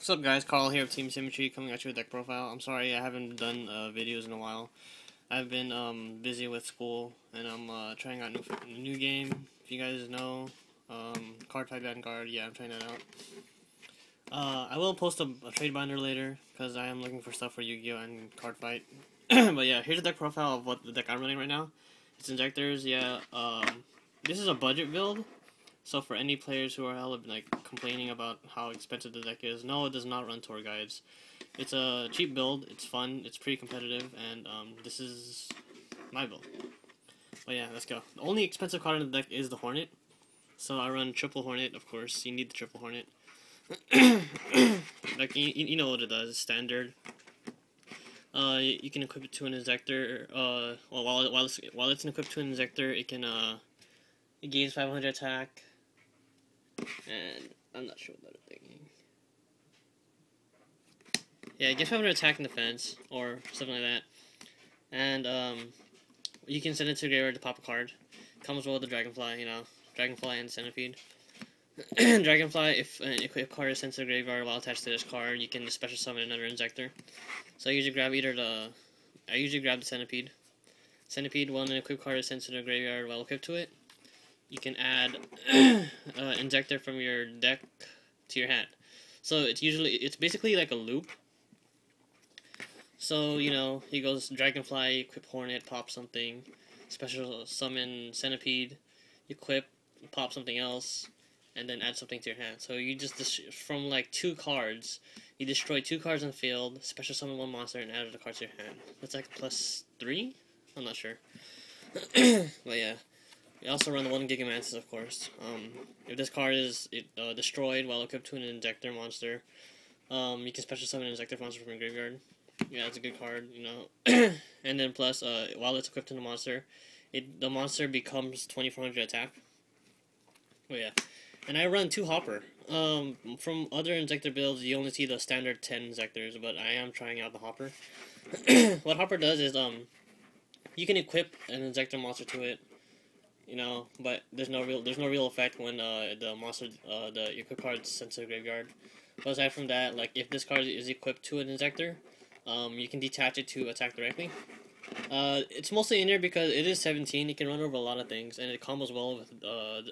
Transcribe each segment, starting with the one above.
What's up guys, Carl here of Team Symmetry coming at you with deck profile. I'm sorry I haven't done videos in a while. I've been busy with school and I'm trying out a new game. If you guys know, Card Fight Vanguard, yeah, I'm trying that out. I will post a trade binder later because I am looking for stuff for Yu-Gi-Oh! And Card Fight. But yeah, here's a deck profile of what the deck I'm running right now. It's Inzektors, yeah. This is a budget build. So for any players who are complaining about how expensive the deck is, no, it does not run tour guides. It's a cheap build, it's fun, it's pretty competitive, and this is my build. But yeah, let's go. The only expensive card in the deck is the Hornet. So I run triple Hornet, of course. You need the triple Hornet. Like you know what it does, standard. You can equip it to an Inzektor. Well, while it's equipped to an Inzektor, it gains 500 attack. And I'm not sure what I'm thinking. Yeah, it gets 500 attack and defense, or something like that. And you can send it to graveyard to pop a card. Comes well with the Dragonfly, you know, Dragonfly and Centipede. Dragonfly, if an equipped card is sent to the graveyard while attached to this card, you can special summon another Inzektor. So I usually grab the Centipede. Centipede, when an equipped card is sent to the graveyard while equipped to it, you can add Inzektor from your deck to your hand. So it's basically like a loop. So, you know, he goes Dragonfly, equip Hornet, pop something, special summon Centipede, equip, pop something else, and then add something to your hand. So you just, from like 2 cards, you destroy 2 cards on the field, special summon 1 monster, and add the card to your hand. That's like +3? I'm not sure. But yeah. We also run the 1 Gigamantis, of course. If this card is destroyed while equipped to an Inzektor monster, you can special summon an Inzektor monster from your graveyard. Yeah, it's a good card, you know. And then plus, while it's equipped to the monster, the monster becomes 2400 attack. Oh yeah. And I run 2 Hopper. From other Inzektor builds, you only see the standard 10 Inzektors, but I am trying out the Hopper. What Hopper does is, you can equip an Inzektor monster to it, you know, but there's no real effect when the equipped card is sent to the graveyard. But aside from that, like if this card is equipped to an Inzektor, you can detach it to attack directly. It's mostly in there because it is 17. It can run over a lot of things, and it combos well with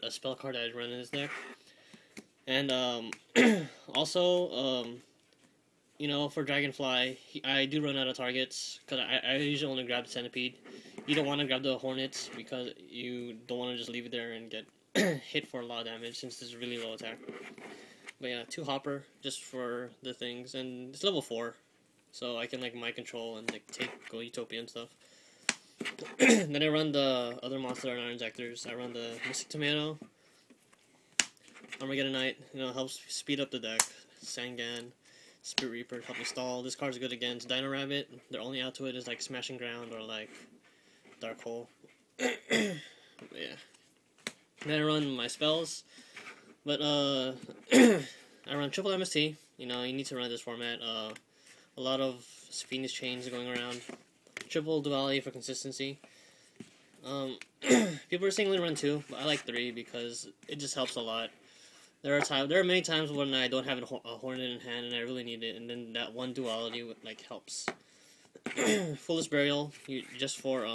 a spell card that I run in this deck. And also, you know, for Dragonfly, I do run out of targets because I usually only grab the Centipede. You don't want to grab the Hornets because you don't want to just leave it there and get hit for a lot of damage since it's really low attack. But yeah, 2 Hopper just for the things, and it's level 4, so I can like mind control and like go Utopia and stuff. Then I run the other monster and our Inzektors. I run the Mystic Tomato, Armageddon Knight, you know, helps speed up the deck. Sangan, Spirit Reaper help me stall. This card's good against Dino Rabbit. Their only out to it is like Smashing Ground or like Dark Hole. Yeah. Then I run my spells. But I run triple MST. You know, you need to run this format. A lot of Phoenix chains going around. Triple duality for consistency. People are saying only run 2, but I like 3 because it just helps a lot. There are many times when I don't have a Hornet in hand and I really need it, and then that 1 duality like helps. Foolish Burial, just for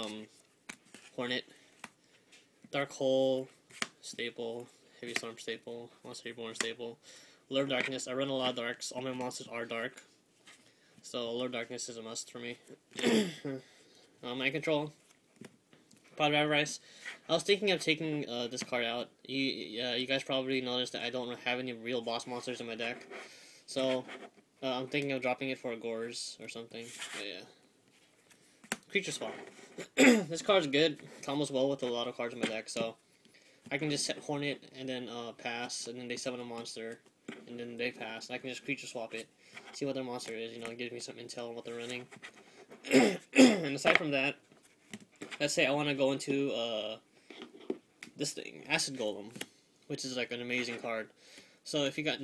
Hornet. Dark Hole, staple. Heavy Storm, staple. Monster Reborn, staple. Lure of Darkness, I run a lot of darks. All my monsters are dark, so Lure of Darkness is a must for me. Mind Control. Pod Rice. I was thinking of taking this card out. You guys probably noticed that I don't have any real boss monsters in my deck, so I'm thinking of dropping it for a Gores or something. But yeah. Creature Swap. This card's good. Combos well with a lot of cards in my deck, so I can just set Hornet and then pass, and then they summon a monster, and then they pass. I can just creature swap it, see what their monster is. You know, it gives me some intel on what they're running. And aside from that, let's say I want to go into this thing, Acid Golem, which is like an amazing card. So if you guys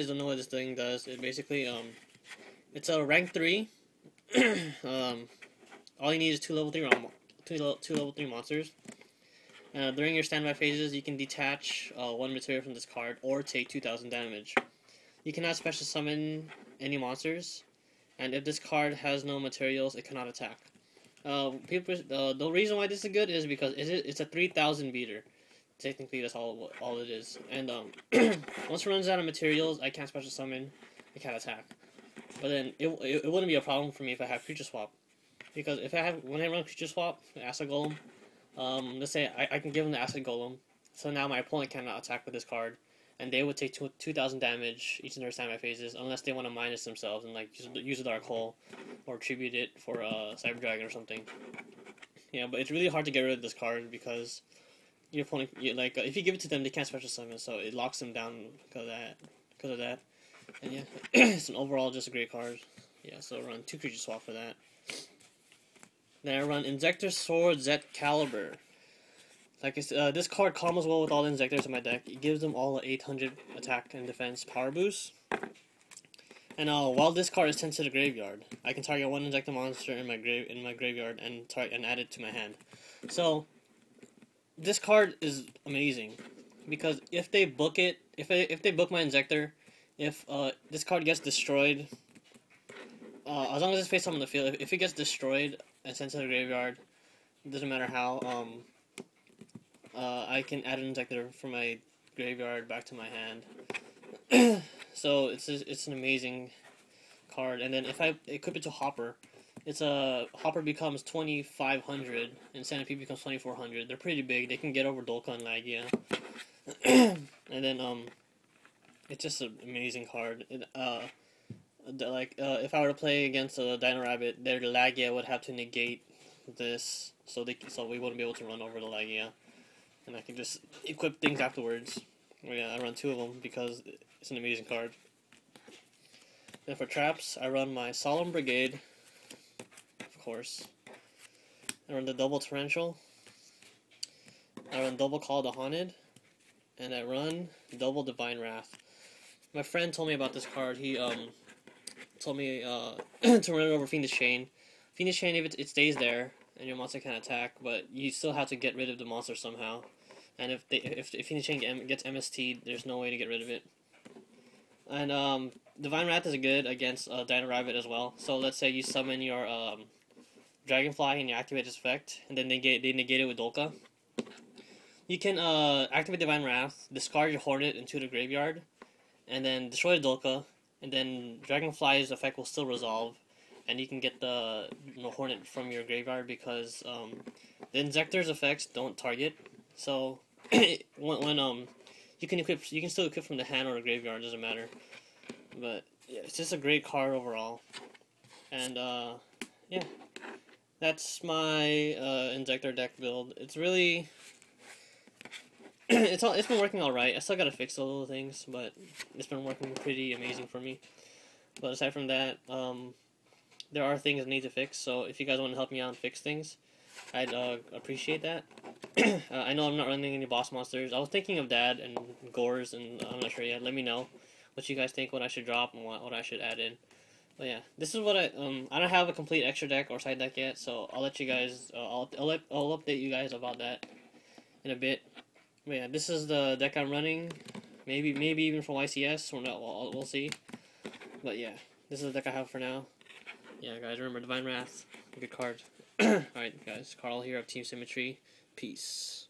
don't know what this thing does, it basically it's a rank 3. All you need is 2 level 3 monsters. During your standby phases, you can detach 1 material from this card or take 2,000 damage. you cannot special summon any monsters, and if this card has no materials, it cannot attack. The reason why this is good is because it's a 3,000 beater. Technically, that's all it is. And once it runs out of materials, I can't special summon. I can't attack. But then it wouldn't be a problem for me if I have creature swap, because when I run creature swap, acid golem, let's say I can give them the acid golem, so now my opponent cannot attack with this card, and they would take 2,000 damage each and every time I phases, unless they want to minus themselves and like use a dark hole, or tribute it for Cyber Dragon or something. Yeah, but it's really hard to get rid of this card because your opponent, if you give it to them, they can't special summon, so it locks them down because of that. And yeah, it's an overall just a great card. Yeah, so I run 2 creature swap for that. Then I run Inzektor Sword Zet Caliber. Like I said, this card combos well with all the Inzektors in my deck. It gives them all an 800 attack and defense power boost. And while this card is sent to the graveyard, I can target one Inzektor monster in my graveyard and add it to my hand. So this card is amazing because if they book it, if they book my Inzektor, if this card gets destroyed, as long as it's face up on the field, if it gets destroyed and sent to the graveyard, it doesn't matter how, I can add an Inzektor from my graveyard back to my hand. So it's an amazing card. And then if I equip it to Hopper, Hopper becomes 2,500 and Centipede becomes 2,400. They're pretty big. They can get over Dolka and Lagia. And then it's just an amazing card. If I were to play against a Dino Rabbit, their Lagia would have to negate this, so we wouldn't be able to run over the Lagia, and I can just equip things afterwards. Yeah, I run 2 of them because it's an amazing card. Then for traps, I run my Solemn Brigade, of course. I run the double Torrential. I run double Call of the Haunted, and I run double Divine Wrath. My friend told me about this card. He told me to run it over Fiendish Chain. Fiendish Chain, if it stays there, and your monster can attack, but you still have to get rid of the monster somehow. And if Fiendish Chain gets MST'd, there's no way to get rid of it. And Divine Wrath is good against Dino Rabbit as well. So let's say you summon your Dragonfly and you activate its effect, and then they negate it with Dolka. You can activate Divine Wrath, discard your Hornet into the graveyard, and then destroy the Dolka, and then Dragonfly's effect will still resolve, and you can get the Hornet from your graveyard because the Inzektor's effects don't target. So when you can still equip from the hand or the graveyard, doesn't matter. But yeah, it's just a great card overall. And yeah, that's my Inzektor deck build. It's really it's been working alright. I still gotta fix a little things, but it's been working pretty amazing for me. But aside from that, there are things I need to fix, so if you guys want to help me out and fix things, I'd appreciate that. I know I'm not running any boss monsters. I was thinking of Dad and Gores, and I'm not sure yet. Let me know what you guys think, what I should drop, and what I should add in. But yeah, this is what I don't have a complete extra deck or side deck yet, so I'll let you guys, I'll update you guys about that in a bit. But yeah, this is the deck I'm running. Maybe even for YCS, or no, we'll see. But yeah, this is the deck I have for now. Yeah, guys, remember Divine Wrath, good card. Alright, guys, Carl here of Team Symmetry. Peace.